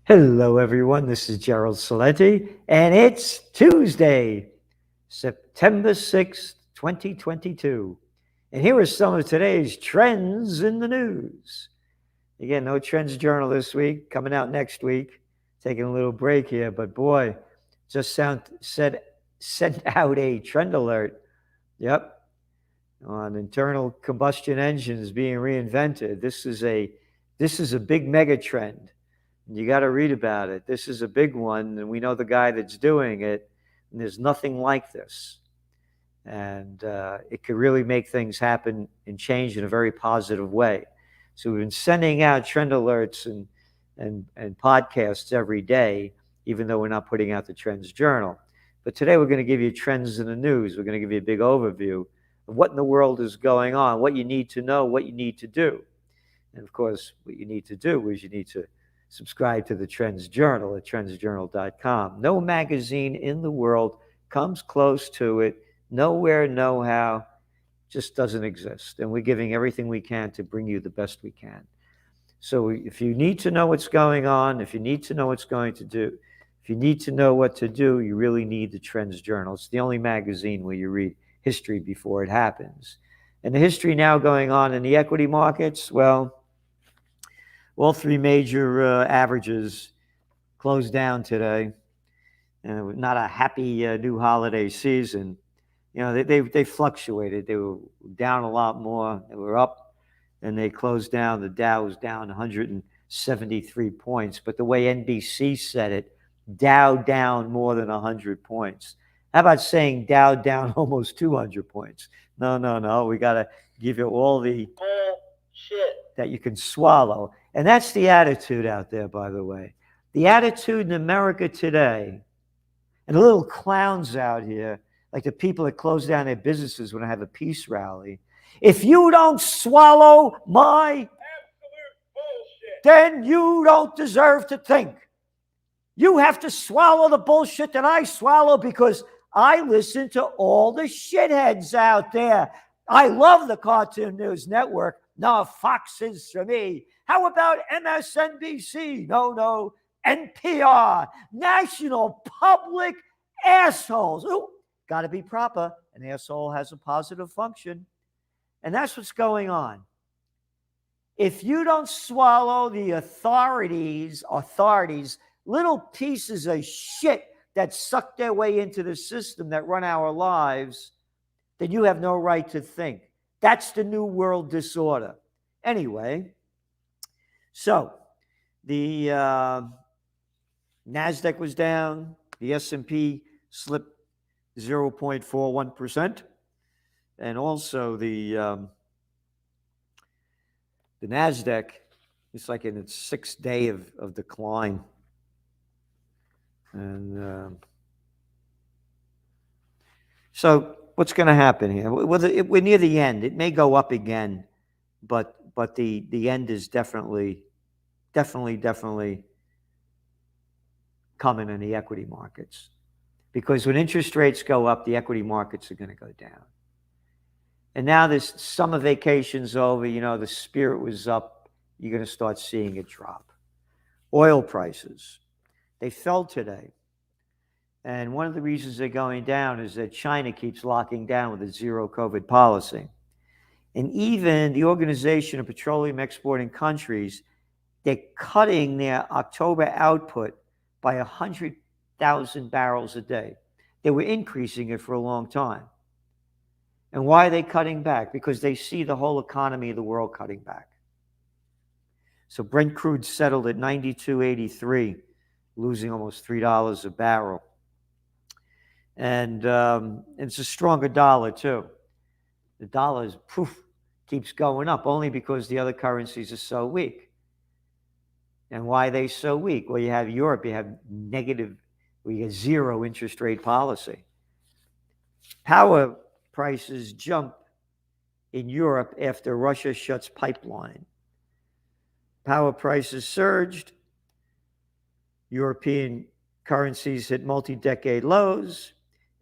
Hello, everyone. This is Gerald Salenti, and it's Tuesday, September 6th, 2022. And here are some of today's trends in the news. Again, no trends journal this week, coming out next week. Taking a little break here, but boy, sent out a trend alert. Yep, on internal combustion engines being reinvented. This is a big mega trend. You got to read about it. This is a big one, and we know the guy that's doing it, and there's nothing like this. And it could really make things happen and change in a very positive way. So we've been sending out trend alerts and podcasts every day, even though we're not putting out the Trends Journal. But today we're going to give you trends in the news. We're going to give you a big overview of what in the world is going on, what you need to know, what you need to do. And of course, what you need to do is you need to subscribe to the Trends Journal at trendsjournal.com. No magazine in the world comes close to it. Nowhere, no how, just doesn't exist. And we're giving everything we can to bring you the best we can. So if you need to know what's going on, if you need to know what's going to do, if you need to know what to do, you really need the Trends Journal. It's the only magazine where you read history before it happens. And the history now going on in the equity markets, well, all three major averages closed down today. Not a happy new holiday season. You know, they fluctuated. They were down a lot more. They were up, and they closed down. The Dow was down 173 points. But the way NBC said it, Dow down more than 100 points. How about saying Dow down almost 200 points? No. We got to give you all the shit that you can swallow. And that's the attitude out there, by the way. The attitude in America today, and the little clowns out here, like the people that close down their businesses when I have a peace rally. If you don't swallow my absolute bullshit, then you don't deserve to think. You have to swallow the bullshit that I swallow because I listen to all the shitheads out there. I love the Cartoon News Network. No, Fox is for me. How about MSNBC? No. NPR. National Public assholes. Ooh, got to be proper. An asshole has a positive function. And that's what's going on. If you don't swallow the authorities, little pieces of shit that suck their way into the system that run our lives, then you have no right to think. That's the New World Disorder. Anyway, so the NASDAQ was down. The S&P slipped 0.41%. And also the NASDAQ is like in its sixth day of decline. And so what's going to happen here? We're near the end. It may go up again, but the end is definitely coming in the equity markets. Because when interest rates go up, the equity markets are going to go down. And now this summer vacation's over, the spirit was up. You're going to start seeing it drop. Oil prices, they fell today. And one of the reasons they're going down is that China keeps locking down with its zero COVID policy. And even the Organization of Petroleum Exporting Countries, they're cutting their October output by 100,000 barrels a day. They were increasing it for a long time. And why are they cutting back? Because they see the whole economy of the world cutting back. So Brent crude settled at $92.83, losing almost $3 a barrel. And it's a stronger dollar, too. The dollar keeps going up only because the other currencies are so weak. And why are they so weak? Well, you have Europe, you have zero interest rate policy. Power prices jump in Europe after Russia shuts pipeline. Power prices surged. European currencies hit multi-decade lows,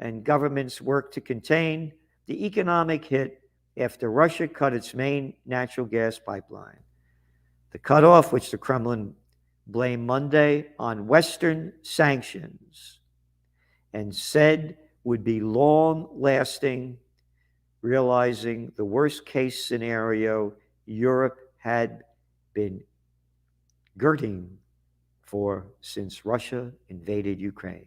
and governments work to contain the economic hit after Russia cut its main natural gas pipeline. The cutoff, which the Kremlin blamed Monday on Western sanctions and said would be long-lasting, realizing the worst-case scenario Europe had been girding for since Russia invaded Ukraine.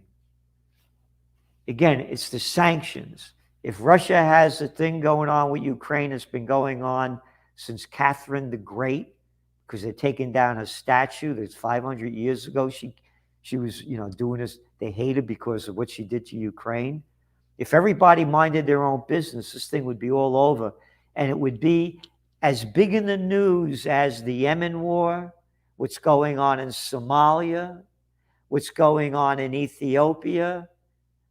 Again, it's the sanctions. If Russia has a thing going on with Ukraine, it's been going on since Catherine the Great, because they're taking down a statue that's 500 years ago. She was, doing this. They hate her because of what she did to Ukraine. If everybody minded their own business, this thing would be all over. And it would be as big in the news as the Yemen war, what's going on in Somalia, what's going on in Ethiopia.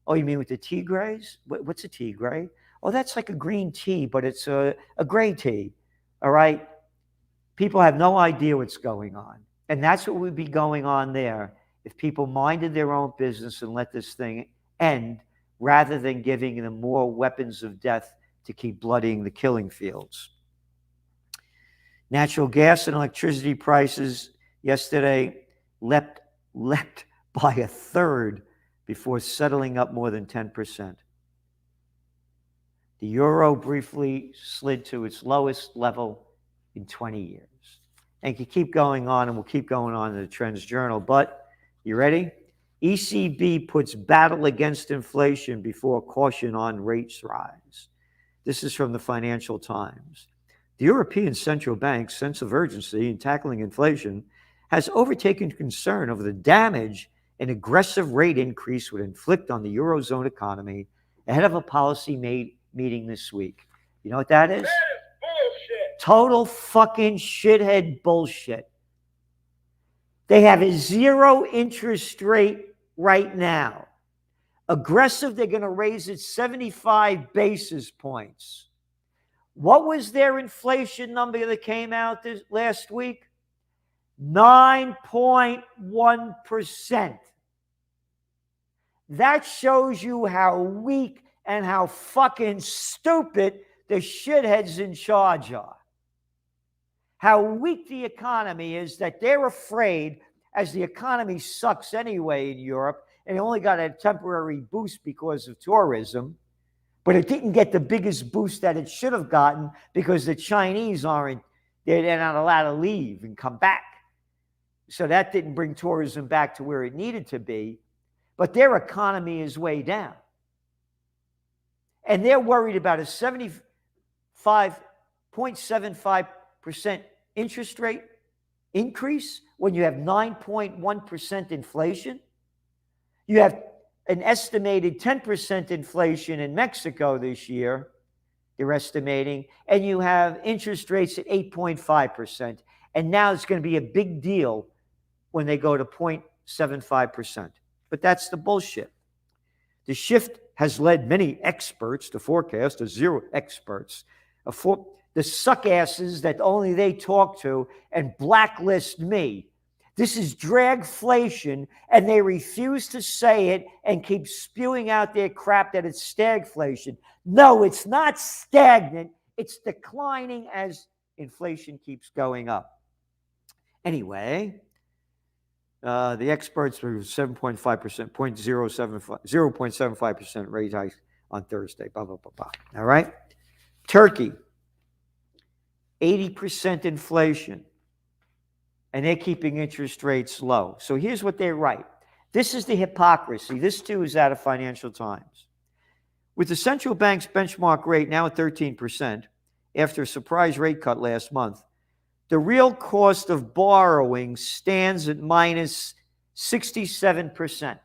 Oh, you mean with the Tigrays? What's a Tigray? Oh, that's like a green tea, but it's a gray tea. All right? People have no idea what's going on. And that's what would be going on there if people minded their own business and let this thing end, rather than giving them more weapons of death to keep bloodying the killing fields. Natural gas and electricity prices yesterday leapt by a third before settling up more than 10%. The euro briefly slid to its lowest level in 20 years. And you keep going on, and we'll keep going on in the Trends Journal. But you ready? ECB puts battle against inflation before caution on rates rise. This is from the Financial Times. The European Central Bank's sense of urgency in tackling inflation has overtaken concern over the damage an aggressive rate increase would inflict on the Eurozone economy ahead of a policy meeting this week. You know what that is? That is bullshit. Total fucking shithead bullshit. They have a zero interest rate right now. Aggressive, they're going to raise it 75 basis points. What was their inflation number that came out last week? 9.1%. That shows you how weak and how fucking stupid the shitheads in charge are. How weak the economy is, that they're afraid, as the economy sucks anyway in Europe, and it only got a temporary boost because of tourism, but it didn't get the biggest boost that it should have gotten because the Chinese they're not allowed to leave and come back. So that didn't bring tourism back to where it needed to be, but their economy is way down. And they're worried about a 75.75% interest rate increase when you have 9.1% inflation. You have an estimated 10% inflation in Mexico this year, they're estimating, and you have interest rates at 8.5%. And now it's going to be a big deal when they go to 0.75%. But that's the bullshit. The shift has led many experts to forecast, the zero experts, the suckasses that only they talk to, and blacklist me. This is dragflation, and they refuse to say it and keep spewing out their crap that it's stagflation. No, it's not stagnant. It's declining as inflation keeps going up. Anyway, the experts were 7.5%, 0.75% rate hike on Thursday. Blah, blah, blah, blah. All right? Turkey, 80% inflation. And they're keeping interest rates low. So here's what they write. This is the hypocrisy. This, too, is out of Financial Times. With the central bank's benchmark rate now at 13%, after a surprise rate cut last month, the real cost of borrowing stands at minus 67%.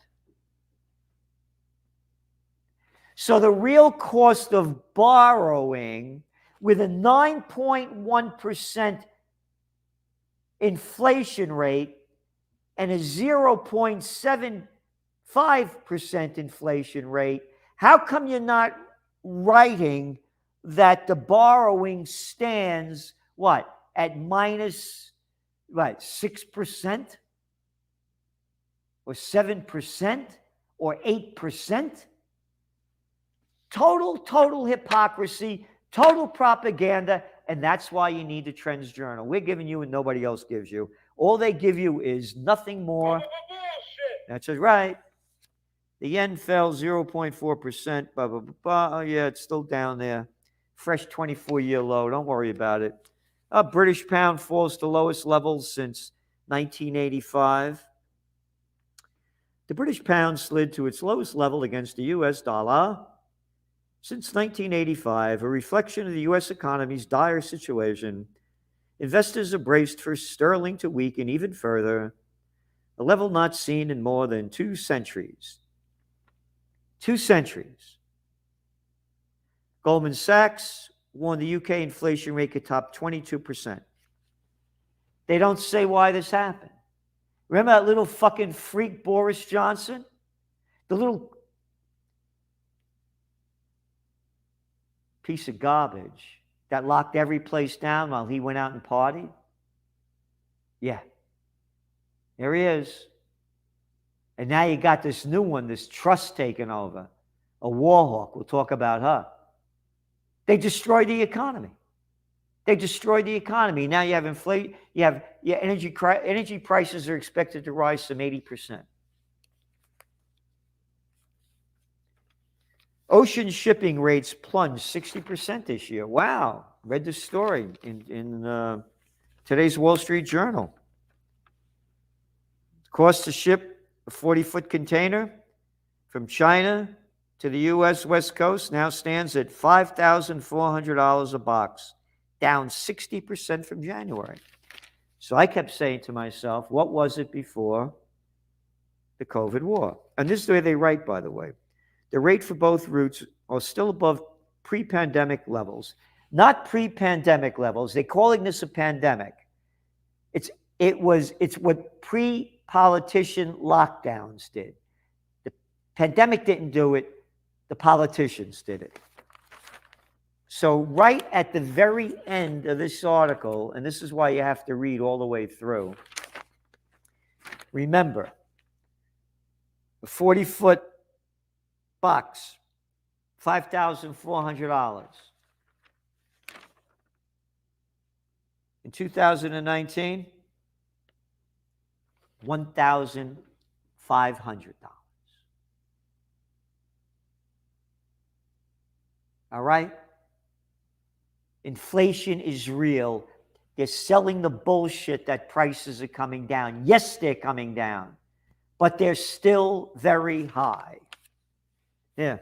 So the real cost of borrowing with a 9.1% inflation rate and a 0.75% inflation rate, how come you're not writing that the borrowing stands, at minus, 6% or 7% or 8%? Total hypocrisy, total propaganda, and that's why you need the Trends Journal. We're giving you and nobody else gives you. All they give you is nothing more. That's right. The yen fell 0.4%. Blah, blah, blah, blah. Oh, yeah, it's still down there. Fresh 24-year low. Don't worry about it. British pound falls to lowest levels since 1985. The British pound slid to its lowest level against the U.S. dollar since 1985, a reflection of the U.S. economy's dire situation. Investors are braced for sterling to weaken even further, a level not seen in more than 2 centuries. 2 centuries. Goldman Sachs warned the UK inflation rate could top 22%. They don't say why this happened. Remember that little fucking freak Boris Johnson? The little piece of garbage that locked every place down while he went out and partied? Yeah. There he is. And now you got this new one, this Trust taking over. A war hawk. We'll talk about her. They destroyed the economy. They destroyed the economy. Now you have inflation. You have energy prices are expected to rise some 80%. Ocean shipping rates plunged 60% this year. Wow. Read this story in today's Wall Street Journal. Cost to ship a 40-foot container from China to the U.S. West Coast now stands at $5,400 a box, down 60% from January. So I kept saying to myself, what was it before the COVID war? And this is the way they write, by the way. The rate for both routes are still above pre-pandemic levels. Not pre-pandemic levels. They're calling this a pandemic. It's what pre-politician lockdowns did. The pandemic didn't do it. The politicians did it. So right at the very end of this article, and this is why you have to read all the way through, remember, a 40-foot box, $5,400. In 2019, $1,500. All right? Inflation is real. They're selling the bullshit that prices are coming down. Yes, they're coming down, but they're still very high. Yeah.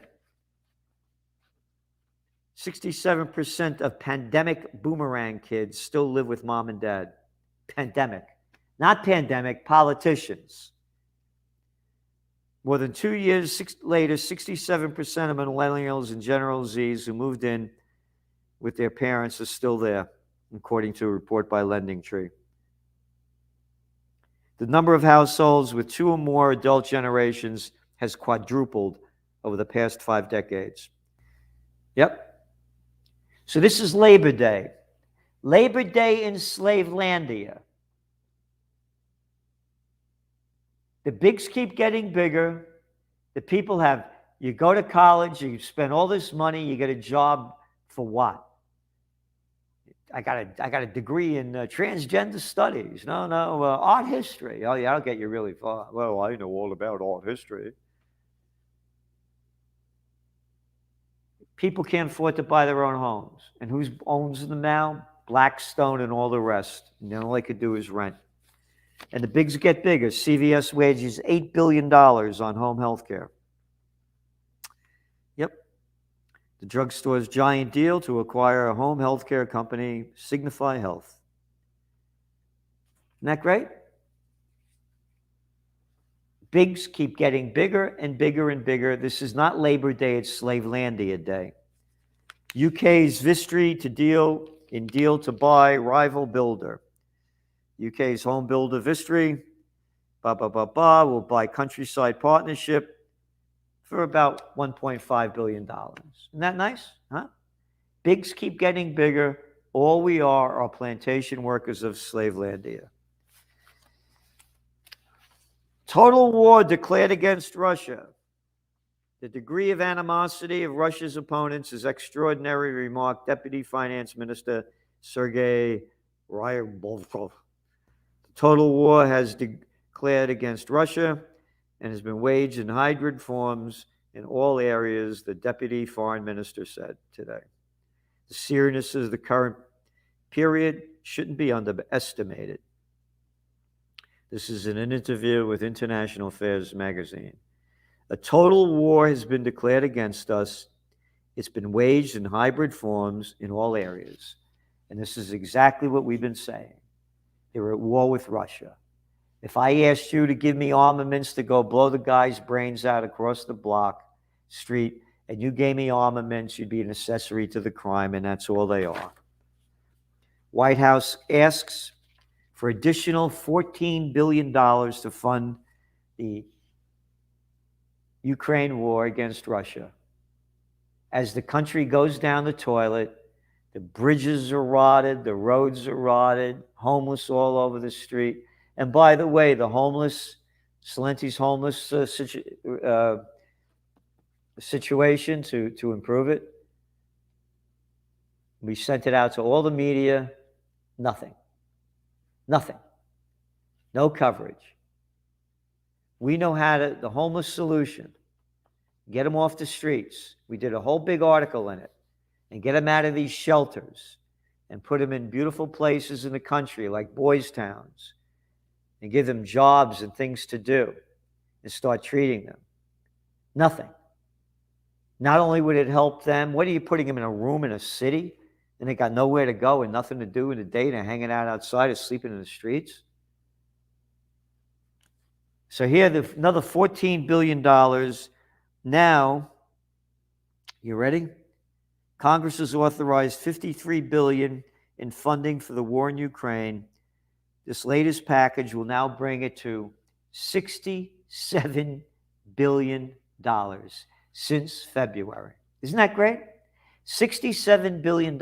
67% of pandemic boomerang kids still live with mom and dad. Pandemic. Not pandemic, politicians. More than 2 years later, 67% of millennials and General Zs who moved in with their parents are still there, according to a report by LendingTree. The number of households with 2 or more adult generations has quadrupled over the past 5 decades. Yep. So this is Labor Day. Labor Day in Slavelandia. The bigs keep getting bigger. The people have, you go to college, you spend all this money, you get a job for what? I got a degree in transgender studies. No, art history. Oh, yeah, I'll get you really far. Well, I know all about art history. People can't afford to buy their own homes. And who owns them now? Blackstone and all the rest. And all they could do is rent. And the bigs get bigger. CVS wages $8 billion on home health care. Yep. The drugstore's giant deal to acquire a home health care company, Signify Health. Isn't that great? Bigs keep getting bigger and bigger and bigger. This is not Labor Day, it's Slavelandia Day. UK's Vistry deal to buy rival builder. UK's home builder Vistry, will buy Countryside Partnership for about $1.5 billion. Isn't that nice? Huh? Bigs keep getting bigger. All we are plantation workers of Slavelandia. Total war declared against Russia. The degree of animosity of Russia's opponents is extraordinary, remarked Deputy Finance Minister Sergei Ryabkov. The Total war has declared against Russia and has been waged in hybrid forms in all areas, the deputy foreign minister said today. The seriousness of the current period shouldn't be underestimated. This is in an interview with International Affairs magazine. A total war has been declared against us. It's been waged in hybrid forms in all areas. And this is exactly what we've been saying. They're at war with Russia. If I asked you to give me armaments to go blow the guy's brains out across the street, and you gave me armaments, you'd be an accessory to the crime, and that's all they are. White House asks for additional $14 billion to fund the Ukraine war against Russia. As the country goes down the toilet, the bridges are rotted, the roads are rotted, homeless all over the street. And by the way, the homeless, Celenti's homeless situation to improve it, we sent it out to all the media, nothing. Nothing. No coverage. We know how to, the homeless solution, get them off the streets. We did a whole big article in it, and get them out of these shelters and put them in beautiful places in the country like boys' towns and give them jobs and things to do and start treating them. Nothing. Not only would it help them, what are you putting them in a room in a city and they got nowhere to go and nothing to do in the day and they're hanging out outside or sleeping in the streets? So here, another $14 billion. Now, you ready? Congress has authorized $53 billion in funding for the war in Ukraine. This latest package will now bring it to $67 billion since February. Isn't that great? $67 billion.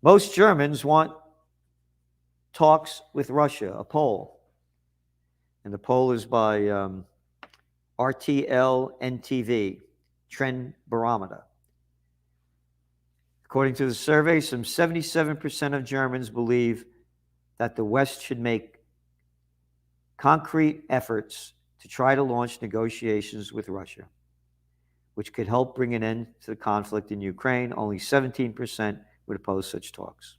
Most Germans want talks with Russia, a poll. And the poll is by RTL-NTV, Trend Barometer. According to the survey, some 77% of Germans believe that the West should make concrete efforts to try to launch negotiations with Russia, which could help bring an end to the conflict in Ukraine. Only 17% would oppose such talks.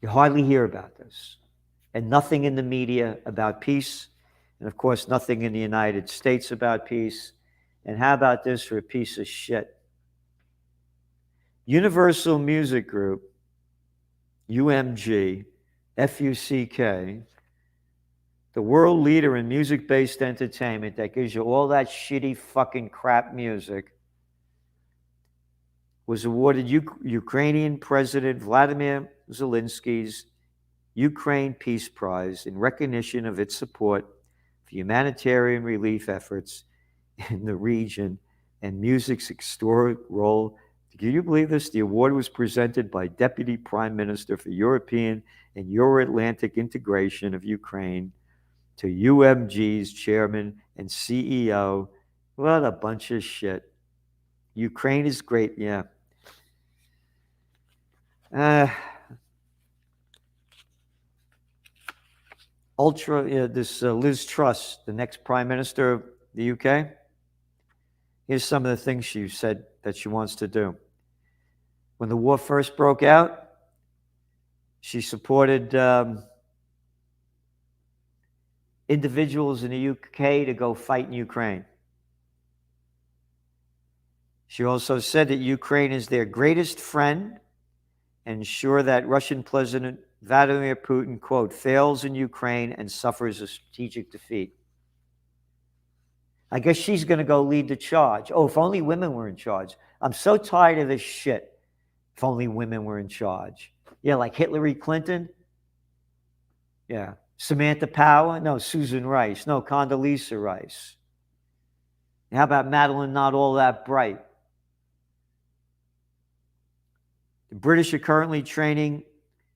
You hardly hear about this, and nothing in the media about peace, and of course nothing in the United States about peace. And how about this for a piece of shit? Universal Music Group, UMG, FUCK, the world leader in music-based entertainment that gives you all that shitty fucking crap music, was awarded Ukrainian President Vladimir Zelensky's Ukraine Peace Prize in recognition of its support for humanitarian relief efforts in the region and music's historic role. Can you believe this? The award was presented by Deputy Prime Minister for European and Euro-Atlantic Integration of Ukraine to UMG's chairman and CEO. What a bunch of shit. Ukraine is great, yeah. Liz Truss, the next Prime Minister of the UK, here's some of the things she said that she wants to do. When the war first broke out, she supported individuals in the UK to go fight in Ukraine. She also said that Ukraine is their greatest friend and ensure that Russian President Vladimir Putin, quote, fails in Ukraine and suffers a strategic defeat. I guess she's going to go lead the charge. Oh, if only women were in charge. I'm so tired of this shit. If only women were in charge. Yeah, like Hillary Clinton. Yeah. Samantha Power. No, Susan Rice. No, Condoleezza Rice. How about Madeline Not All That Bright? The British are currently training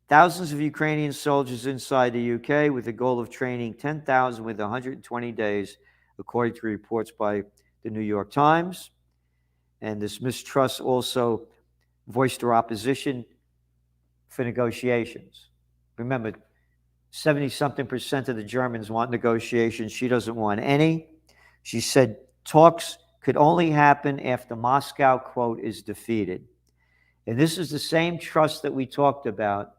thousands of Ukrainian soldiers inside the UK with the goal of training 10,000 within 120 days, according to reports by the New York Times. And this Ms. Truss also voiced her opposition for negotiations. Remember, 70-something% of the Germans want negotiations. She doesn't want any. She said talks could only happen after Moscow, quote, is defeated. And this is the same trust that we talked about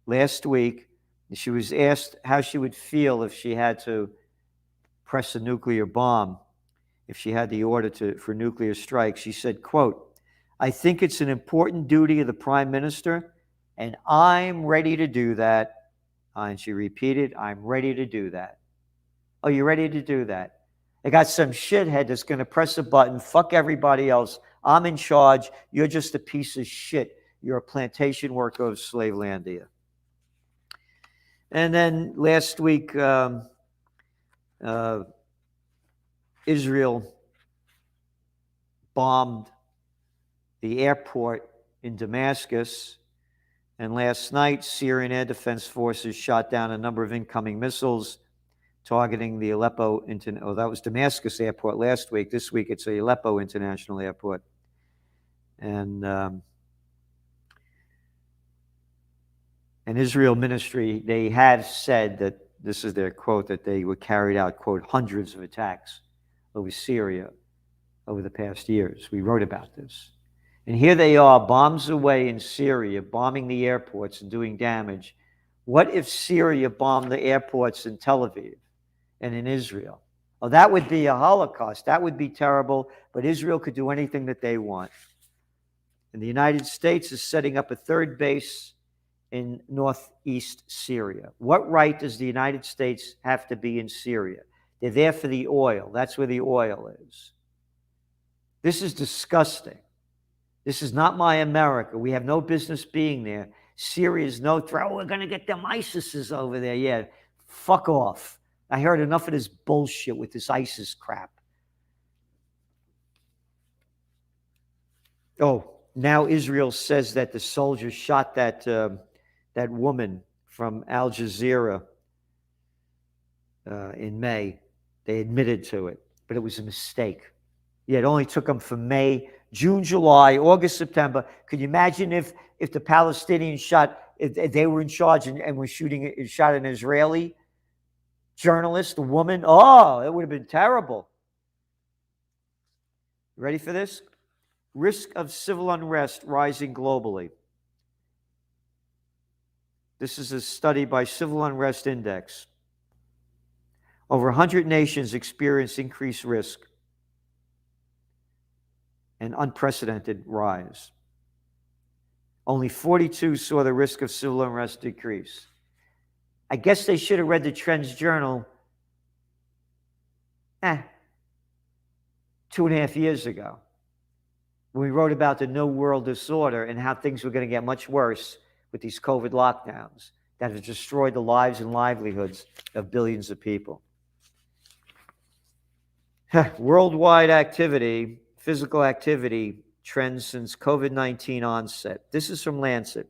last week. She was asked how she would feel if she had to press a nuclear bomb, if she had the order for nuclear strikes. She said, quote, I think it's an important duty of the prime minister, and I'm ready to do that. And she repeated, I'm ready to do that. Oh, you're ready to do that? I got some shithead that's going to press a button, fuck everybody else. I'm in charge. You're just a piece of shit. You're a plantation worker of Slavelandia. And then last week, Israel bombed the airport in Damascus. And last night, Syrian air defense forces shot down a number of incoming missiles targeting the Aleppo, that was Damascus airport last week. This week, it's the Aleppo International Airport. And Israel ministry, they have said that, this is their quote, that they were carried out, quote, hundreds of attacks over Syria over the past years. We wrote about this. And here they are, bombs away in Syria, bombing the airports and doing damage. What if Syria bombed the airports in Tel Aviv and in Israel? Oh, that would be a Holocaust. That would be terrible, but Israel could do anything that they want. And the United States is setting up a third base in northeast Syria. What right does the United States have to be in Syria? They're there for the oil. That's where the oil is. This is disgusting. This is not my America. We have no business being there. Syria is no threat. Oh, we're going to get them ISISes over there. Yeah, fuck off. I heard enough of this bullshit with this ISIS crap. Oh, now Israel says that the soldiers shot that woman from Al Jazeera in May. They admitted to it, but it was a mistake. Yeah, it only took them from May, June, July, August, September. Could you imagine if the Palestinians if they were in charge and were shot an Israeli journalist, a woman? Oh, it would have been terrible. Ready for this? Risk of civil unrest rising globally. This is a study by Civil Unrest Index. Over 100 nations experience increased risk and unprecedented rise. Only 42 saw the risk of civil unrest decrease. I guess they should have read the Trends Journal 2.5 years ago, when we wrote about the New World Disorder and how things were going to get much worse with these COVID lockdowns that have destroyed the lives and livelihoods of billions of people. Worldwide activity, physical activity trends since COVID-19 onset. This is from Lancet.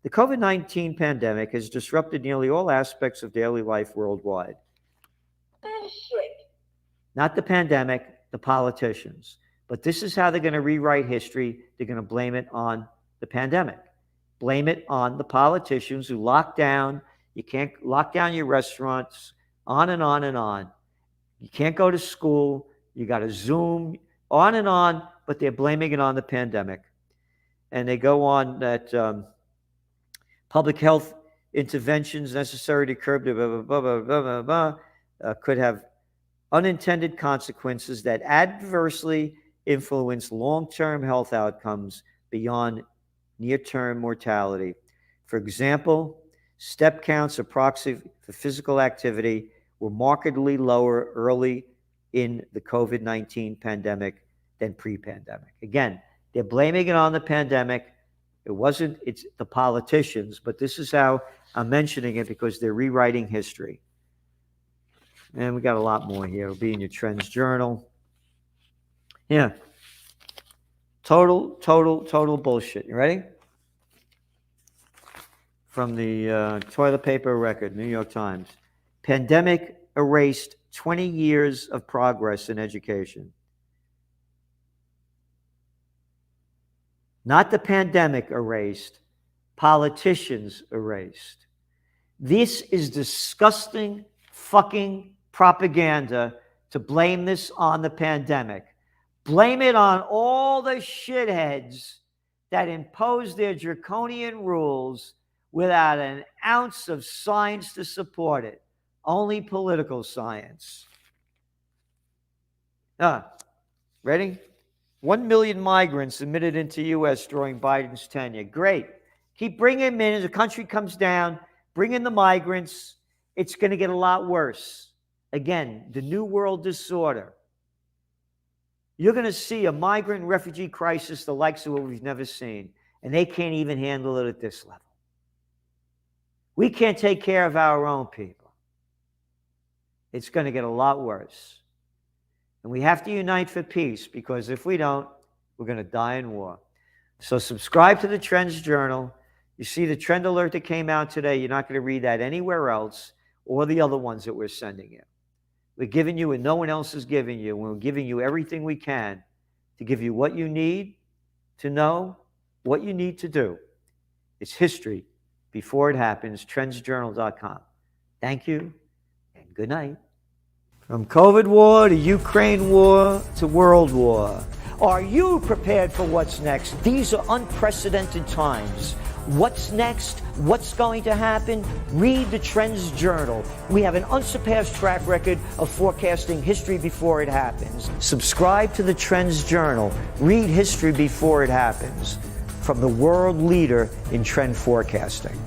The COVID-19 pandemic has disrupted nearly all aspects of daily life worldwide. Not the pandemic, the politicians. But this is how they're going to rewrite history. They're going to blame it on the pandemic. Blame it on the politicians who lock down. You can't lock down your restaurants, on and on and on. You can't go to school. You got to Zoom, on and on, but they're blaming it on the pandemic. And they go on that public health interventions necessary to curb the could have unintended consequences that adversely influence long-term health outcomes beyond near-term mortality. For example, step counts or proxy for physical activity were markedly lower early in the COVID-19 pandemic than pre-pandemic. Again, they're blaming it on the pandemic. It's the politicians, but this is how I'm mentioning it, because they're rewriting history. And we got a lot more here. It'll be in your Trends Journal. Yeah. Total bullshit. You ready? From the Toilet Paper Record, New York Times. Pandemic erased 20 years of progress in education. Not the pandemic erased, politicians erased. This is disgusting fucking propaganda to blame this on the pandemic. Blame it on all the shitheads that impose their draconian rules without an ounce of science to support it. Only political science. Ready? 1 million migrants admitted into U.S. during Biden's tenure. Great. Keep bringing them in. As the country comes down, bring in the migrants. It's going to get a lot worse. Again, the New World Disorder. You're going to see a migrant refugee crisis the likes of what we've never seen. And they can't even handle it at this level. We can't take care of our own people. It's going to get a lot worse. And we have to unite for peace, because if we don't, we're going to die in war. So subscribe to the Trends Journal. You see the trend alert that came out today. You're not going to read that anywhere else, or the other ones that we're sending you. We're giving you what no one else is giving you. We're giving you everything we can to give you what you need to know, what you need to do. It's history before it happens. TrendsJournal.com. Thank you, and good night. From COVID war to Ukraine war to world war. Are you prepared for what's next? These are unprecedented times. What's next? What's going to happen? Read the Trends Journal. We have an unsurpassed track record of forecasting history before it happens. Subscribe to the Trends Journal. Read history before it happens. From the world leader in trend forecasting.